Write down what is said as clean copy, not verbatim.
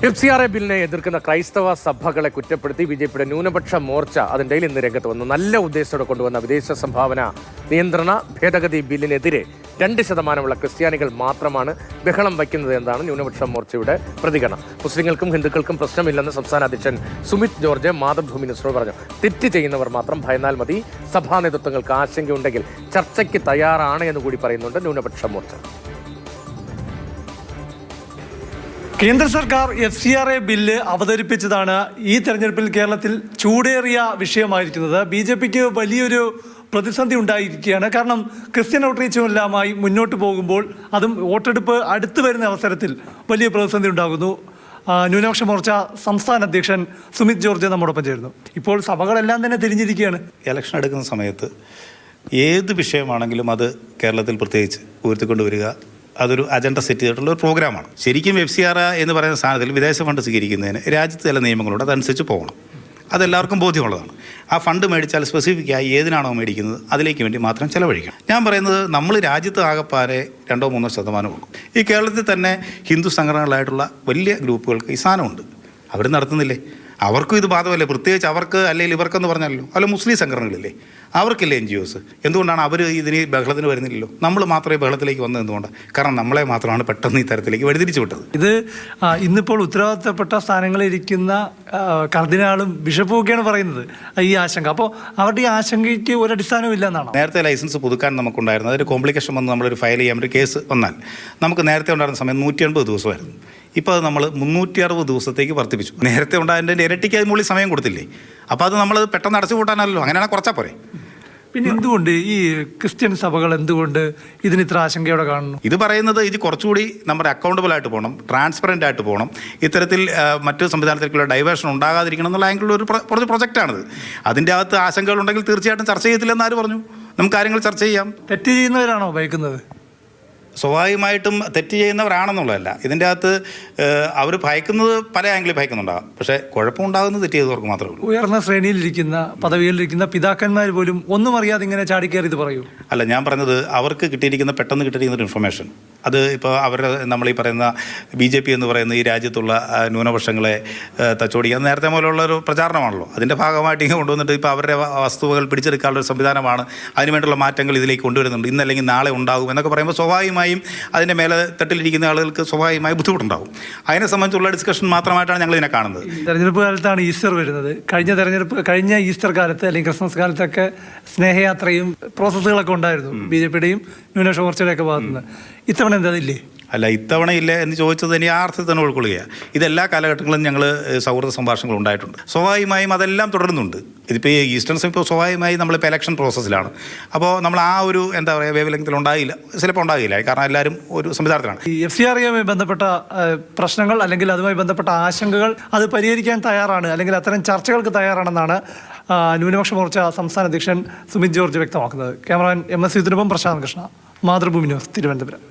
FCRA ബില്ലിനെ എതിർക്കുന്ന ക്രൈസ്തവ സഭകളെ കുറ്റപ്പെടുത്തി ബിജെപിയുടെ ന്യൂനപക്ഷ മോർച്ച അതിൻ്റെ ഇന്ന് രംഗത്ത് വന്നു. നല്ല ഉദ്ദേശത്തോടെ കൊണ്ടുവന്ന വിദേശ സംഭാവന നിയന്ത്രണ ഭേദഗതി ബില്ലിനെതിരെ 2% ക്രിസ്ത്യാനികൾ മാത്രമാണ് ബഹളം വയ്ക്കുന്നത് എന്നാണ് ന്യൂനപക്ഷ മോർച്ചയുടെ പ്രതികരണം. മുസ്ലിങ്ങൾക്കും ഹിന്ദുക്കൾക്കും പ്രശ്നമില്ലെന്ന് സംസ്ഥാന അധ്യക്ഷൻ സുമിത് ജോർജ് മാതൃഭൂമി ന്യൂസിനോട് പറഞ്ഞു. തെറ്റ് ചെയ്യുന്നവർ മാത്രം ഭയന്നാൽ മതി. സഭാ നേതൃത്വങ്ങൾക്ക് ആശങ്കയുണ്ടെങ്കിൽ ചർച്ചയ്ക്ക് തയ്യാറാണ് എന്ന് കൂടി പറയുന്നുണ്ട് ന്യൂനപക്ഷ മോർച്ച. കേന്ദ്ര സർക്കാർ FCRA ബില്ല് അവതരിപ്പിച്ചതാണ് ഈ തെരഞ്ഞെടുപ്പിൽ കേരളത്തിൽ ചൂടേറിയ വിഷയമായിരിക്കുന്നത്. BJPക്ക് വലിയൊരു പ്രതിസന്ധി ഉണ്ടായിരിക്കുകയാണ്. കാരണം ക്രിസ്ത്യൻ ഔട്ട്റീച്ചുമെല്ലാമായി മുന്നോട്ട് പോകുമ്പോൾ അതും വോട്ടെടുപ്പ് അടുത്ത് വരുന്ന അവസരത്തിൽ വലിയ പ്രതിസന്ധി ഉണ്ടാകുന്നു. ന്യൂനപക്ഷ മോർച്ച സംസ്ഥാന അധ്യക്ഷൻ സുമിത് ജോർജ് നമ്മോടൊപ്പം ചേരുന്നു. ഇപ്പോൾ സഭകളെല്ലാം തന്നെ തിരിഞ്ഞിരിക്കുകയാണ്. ഇലക്ഷൻ എടുക്കുന്ന സമയത്ത് ഏത് വിഷയമാണെങ്കിലും അത് കേരളത്തിൽ പ്രത്യേകിച്ച് ഉയർത്തിക്കൊണ്ടുവരിക അതൊരു അജണ്ട സെറ്റ് ചെയ്തിട്ടുള്ള ഒരു പ്രോഗ്രാമാണ്. ശരിക്കും FCRA എന്ന് പറയുന്ന സ്ഥാനത്തിൽ വിദേശ ഫണ്ട് സ്വീകരിക്കുന്നതിന് രാജ്യത്ത് ചില നിയമങ്ങളുണ്ട്, അതനുസരിച്ച് പോകണം. അതെല്ലാവർക്കും ബോധ്യമുള്ളതാണ്. ആ ഫണ്ട് മേടിച്ചാൽ സ്പെസിഫിക്കായി ഏതിനാണോ മേടിക്കുന്നത് അതിലേക്ക് വേണ്ടി മാത്രം ചിലവഴിക്കണം. ഞാൻ പറയുന്നത് നമ്മൾ രാജ്യത്ത് ആകപ്പാരെ 2-3% ഉള്ളൂ. ഈ കേരളത്തിൽ തന്നെ ഹിന്ദു സംഘടനകളായിട്ടുള്ള വലിയ ഗ്രൂപ്പുകൾക്ക് ഈ സാധനമുണ്ട്. അവർ നടത്തുന്നില്ലേ? അവർക്കും ഇത് ബാധകമല്ലേ? പ്രത്യേകിച്ച് അവർക്ക് അല്ലെങ്കിൽ ഇവർക്കെന്ന് പറഞ്ഞല്ലോ, അല്ല മുസ്ലിം സംഘടനകളില്ലേ, അവർക്കില്ലേ NGOs? എന്തുകൊണ്ടാണ് അവർ ഇതിന് ബഹളത്തിന് വരുന്നില്ലല്ലോ? നമ്മൾ മാത്രമേ ബഹളത്തിലേക്ക് വന്നത് എന്തുകൊണ്ടാണ്? കാരണം നമ്മളെ മാത്രമാണ് പെട്ടെന്ന് ഈ തരത്തിലേക്ക് വഴിതിരിച്ചു വിട്ടത്. ഇത് ഇന്നിപ്പോൾ ഉത്തരവാദിത്തപ്പെട്ട സ്ഥാനങ്ങളിലിരിക്കുന്ന കർദിനാളും ബിഷപ്പും ഒക്കെയാണ് പറയുന്നത് ഈ ആശങ്ക. അപ്പോൾ അവരുടെ ഈ ആശങ്കയ്ക്ക് ഒരു അടിസ്ഥാനവും ഇല്ല എന്നാണ്. നേരത്തെ ലൈസൻസ് പുതുക്കാൻ നമുക്കുണ്ടായിരുന്നു. അതൊരു കോംപ്ലിക്കേഷൻ വന്ന് നമ്മളൊരു ഫയൽ ചെയ്യാൻ ഒരു കേസ് വന്നാൽ നമുക്ക് നേരത്തെ ഉണ്ടായിരുന്ന സമയം 180 ദിവസമായിരുന്നു. ഇപ്പോൾ അത് നമ്മൾ 360 ദിവസത്തേക്ക് വർദ്ധിപ്പിച്ചു. നേരത്തെ ഉണ്ടായതിൻ്റെ ഇരട്ടിക്ക് അത് മുകളിൽ സമയം കൊടുത്തില്ലേ? അപ്പോൾ അത് നമ്മൾ പെട്ടെന്ന് അടച്ചു കൂട്ടാനല്ലോ, അങ്ങനെയാണ് കുറച്ചാൽ പോരെ. പിന്നെ എന്തുകൊണ്ട് ഈ ക്രിസ്ത്യൻ സഭകൾ എന്തുകൊണ്ട് ഇതിന് ഇത്ര ആശങ്കയോടെ കാണുന്നു? ഇത് പറയുന്നത് ഇത് കുറച്ചുകൂടി നമ്മുടെ അക്കൗണ്ടബിൾ ആയിട്ട് പോകണം, ട്രാൻസ്പെറൻ്റ് ആയിട്ട് പോകണം, ഇത്തരത്തിൽ മറ്റു സംവിധാനത്തിലേക്കുള്ള ഡൈവേർഷൻ ഉണ്ടാകാതിരിക്കണം എന്നുള്ള ആംഗിളുള്ള ഒരു പ്രൊജക്റ്റാണിത്. അതിൻ്റെ അകത്ത് ആശങ്കകളുണ്ടെങ്കിൽ തീർച്ചയായിട്ടും ചർച്ച ചെയ്യത്തില്ലെന്ന് ആര് പറഞ്ഞു? നമുക്ക് കാര്യങ്ങൾ ചർച്ച ചെയ്യാം. തെറ്റ് ചെയ്യുന്നവരാണോ ഭയക്കുന്നത്? സ്വാഭാവികമായിട്ടും തെറ്റ് ചെയ്യുന്നവരാണെന്നുള്ളതല്ല. ഇതിൻ്റെ അകത്ത് അവർ ഭയക്കുന്നത് പല ആംഗിളിൽ ഭയക്കുന്നുണ്ടാകാം. പക്ഷേ കുഴപ്പമുണ്ടാകുന്നത് തെറ്റ് ചെയ്തവർക്ക് മാത്രമേ ഉള്ളൂ. ഉയർന്ന ശ്രേണിയിലിരിക്കുന്ന പദവിയിലിരിക്കുന്ന പിതാക്കന്മാർ പോലും ഒന്നും അറിയാതെ ഇങ്ങനെ ചാടിക്കയറി ഇത് പറയൂ. അല്ല, ഞാൻ പറഞ്ഞത് അവർക്ക് പെട്ടെന്ന് കിട്ടിയിരിക്കുന്ന ഒരു ഇൻഫർമേഷൻ അത് ഇപ്പോൾ അവരുടെ നമ്മളീ പറയുന്ന BJP എന്ന് പറയുന്ന ഈ രാജ്യത്തുള്ള ന്യൂനപക്ഷങ്ങളെ തച്ചോടിക്കുക നേരത്തെ മുതലുള്ള ഒരു പ്രചാരണമാണല്ലോ. അതിൻ്റെ ഭാഗമായിട്ട് ഇങ്ങനെ കൊണ്ടുവന്നിട്ട് ഇപ്പോൾ അവരുടെ വസ്തുവകൾ പിടിച്ചെടുക്കാനുള്ള ഒരു സംവിധാനമാണ്. അതിനുവേണ്ടിയുള്ള മാറ്റങ്ങൾ ഇതിലേക്ക് കൊണ്ടുവരുന്നുണ്ട്. ഇന്നല്ലെങ്കിൽ നാളെ ഉണ്ടാകും എന്നൊക്കെ പറയുമ്പോൾ സ്വാഭാവികമായും അതിൻ്റെ മേലെ തട്ടിലിരിക്കുന്ന ആളുകൾക്ക് സ്വാഭാവികമായി ബുദ്ധിമുട്ടുണ്ടാകും. അതിനെ സംബന്ധിച്ചുള്ള ഡിസ്കഷൻ മാത്രമായിട്ടാണ് ഞങ്ങൾ ഇതിനെ കാണുന്നത്. തെരഞ്ഞെടുപ്പ് കാലത്താണ് ഈസ്റ്റർ വരുന്നത്. കഴിഞ്ഞ ഈസ്റ്റർ കാലത്ത് അല്ലെങ്കിൽ ക്രിസ്മസ് കാലത്തൊക്കെ സ്നേഹയാത്രയും പ്രോസസ്സുകളൊക്കെ ഉണ്ടായിരുന്നു BJPയുടെയും ന്യൂനപക്ഷ മോർച്ചയുടെയൊക്കെ ഭാഗത്തുനിന്ന്. ഇത്തവണ എന്താതില്ലേ? അല്ല, ഇത്തവണ ഇല്ല എന്ന് ചോദിച്ചത് ഇനി ആ അർത്ഥത്തിൽ തന്നെ ഉൾക്കൊള്ളുകയാണ്. ഇതെല്ലാ കാലഘട്ടങ്ങളിലും ഞങ്ങൾ സൗഹൃദ സംഭാഷണങ്ങൾ ഉണ്ടായിട്ടുണ്ട്. സ്വാഭാവികമായും അതെല്ലാം തുടരുന്നുണ്ട്. ഇതിപ്പോൾ ഈ ഈസ്റ്റേൺസ് ഇപ്പോൾ സ്വാഭാവികമായി നമ്മളിപ്പോൾ ഇലക്ഷൻ പ്രോസസ്സിലാണ്. അപ്പോൾ നമ്മൾ ആ ഒരു എന്താ പറയുക വേവ് ലെങ്ത്തിൽ ഉണ്ടാകില്ല, ചിലപ്പോൾ ഉണ്ടാകില്ല. കാരണം എല്ലാവരും ഒരു സംവിധാനത്തിലാണ്. ഈ FCRAയുമായി ബന്ധപ്പെട്ട പ്രശ്നങ്ങൾ അല്ലെങ്കിൽ അതുമായി ബന്ധപ്പെട്ട ആശങ്കകൾ അത് പരിഹരിക്കാൻ തയ്യാറാണ്, അല്ലെങ്കിൽ അത്തരം ചർച്ചകൾക്ക് തയ്യാറാണെന്നാണ് ന്യൂനപക്ഷ മോർച്ച സംസ്ഥാന അധ്യക്ഷൻ സുമിത് ജോർജ് വ്യക്തമാക്കുന്നത്. ക്യാമറാമാൻ MS യുത്തിനൊപ്പം പ്രശാന്ത് കൃഷ്ണ, മാതൃഭൂമി ന്യൂസ്, തിരുവനന്തപുരം.